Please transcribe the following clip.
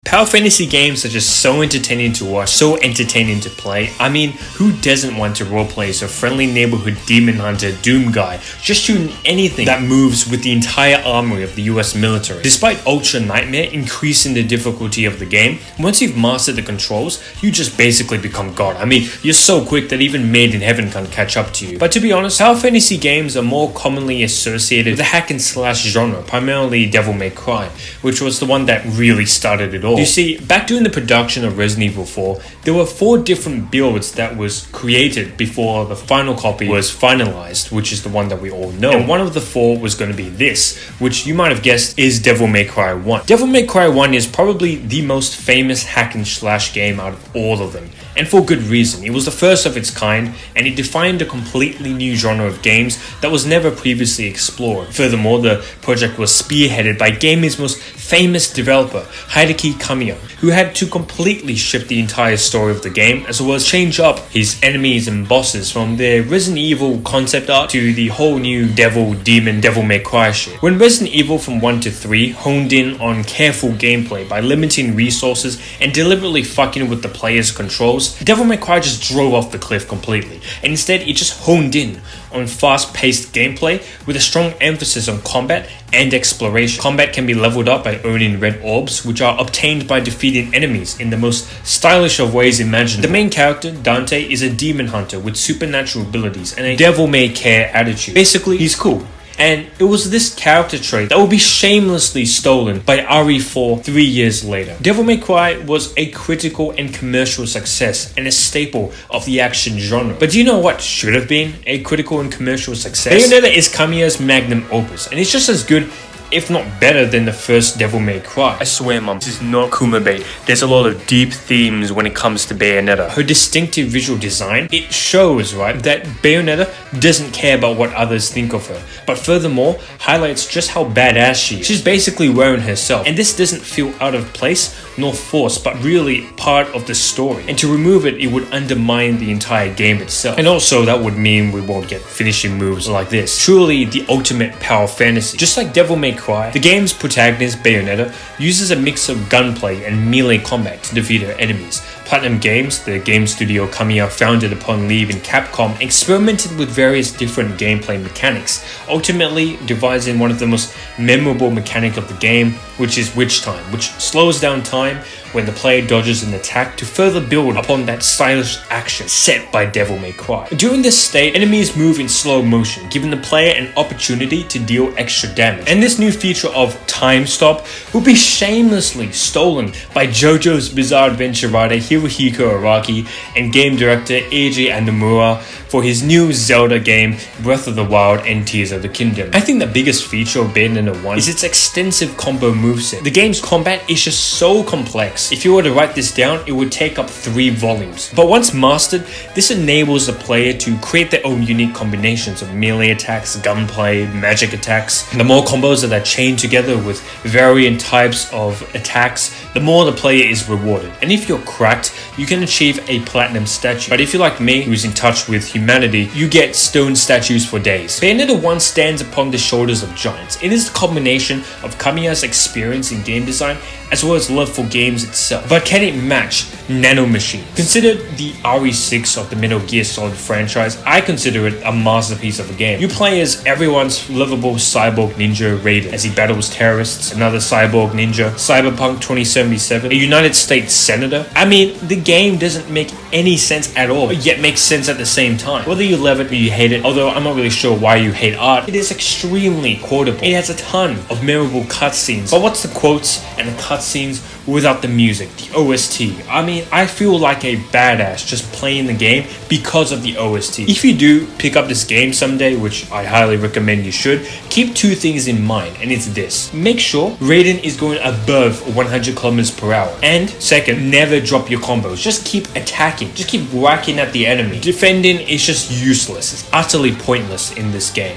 Power fantasy games are just so entertaining to watch, so entertaining to play. I mean, who doesn't want to roleplay as a friendly neighborhood demon hunter doom guy, just shooting anything that moves with the entire armory of the US military? Despite Ultra Nightmare increasing the difficulty of the game, once you've mastered the controls, you just basically become God. I mean, you're so quick that even Made in Heaven can't catch up to you. But to be honest, power fantasy games are more commonly associated with the hack and slash genre, primarily Devil May Cry, which was the one that really started it all. You see, back during the production of Resident Evil 4, there were 4 different builds that was created before the final copy was finalized, which is the one that we all know. And one of the 4 was going to be this, which you might have guessed is Devil May Cry 1. Devil May Cry 1 is probably the most famous hack and slash game out of all of them, and for good reason. It was the first of its kind, and it defined a completely new genre of games that was never previously explored. Furthermore, the project was spearheaded by gaming's most famous developer, Hideki Kamiya, who had to completely shift the entire story of the game, as well as change up his enemies and bosses from their Resident Evil concept art to the whole new Devil May Cry shit. When Resident Evil from 1 to 3 honed in on careful gameplay by limiting resources and deliberately fucking with the player's controls, Devil May Cry just drove off the cliff completely, and instead it just honed in on fast-paced gameplay with a strong emphasis on combat and exploration. Combat can be leveled up by owning red orbs, which are obtained by defeating enemies in the most stylish of ways imaginable. The main character, Dante, is a demon hunter with supernatural abilities and a devil-may-care attitude. Basically, he's cool. And it was this character trait that would be shamelessly stolen by RE4 3 years later. Devil May Cry was a critical and commercial success and a staple of the action genre. But do you know what should have been a critical and commercial success? Bayonetta is Kamiya's magnum opus, and it's just as good, if not better, than the first Devil May Cry. I swear, mom, this is not Kuma bait. There's a lot of deep themes when it comes to Bayonetta. Her distinctive visual design, it shows, right, that Bayonetta doesn't care about what others think of her, but furthermore, highlights just how badass she is. She's basically wearing herself, and this doesn't feel out of place nor forced, but really part of the story. And to remove it, it would undermine the entire game itself. And also, that would mean we won't get finishing moves like this. Truly the ultimate power fantasy. Just like Devil May Cry, the game's protagonist, Bayonetta, uses a mix of gunplay and melee combat to defeat her enemies. Platinum Games, the game studio Kamiya founded upon leaving Capcom, experimented with various different gameplay mechanics, ultimately devising one of the most memorable mechanics of the game, which is Witch Time, which slows down time when the player dodges an attack to further build upon that stylish action set by Devil May Cry. During this state, enemies move in slow motion, giving the player an opportunity to deal extra damage. And this new feature of Time Stop will be shamelessly stolen by JoJo's Bizarre Adventure writer Hirohiko Araki and game director Eiji Anomura for his new Zelda game, Breath of the Wild and Tears of the Kingdom. I think the biggest feature of Bayonetta 1 is its extensive combo moveset. The game's combat is just so complex. If you were to write this down, it would take up 3 volumes. But once mastered, this enables the player to create their own unique combinations of melee attacks, gunplay, magic attacks. The more combos that are chained together with varying types of attacks, the more the player is rewarded. And if you're cracked, you can achieve a platinum statue. But if you're like me, who's in touch with humanity, you get stone statues for days. Bayonetta 1 stands upon the shoulders of giants. It is the combination of Kamiya's experience in game design as well as love for games itself. But can it match nanomachines? Considered the RE6 of the Metal Gear Solid franchise, I consider it a masterpiece of a game. You play as everyone's lovable cyborg ninja Raiden as he battles terrorists, another cyborg ninja, Cyberpunk 2077, a United States senator. I mean, the game doesn't make any sense at all, but yet makes sense at the same time. Whether you love it or you hate it, although I'm not really sure why you hate art, it is extremely quotable. It has a ton of memorable cutscenes. But what's the quotes and the cutscenes without the music, the OST? I mean, I feel like a badass just playing the game because of the OST. If you do pick up this game someday, which I highly recommend you should, keep 2 things in mind, and it's this. Make sure Raiden is going above 100 kilometers per hour. And second, never drop your combos. Just keep attacking. Just keep whacking at the enemy. Defending is just useless. It's utterly pointless in this game.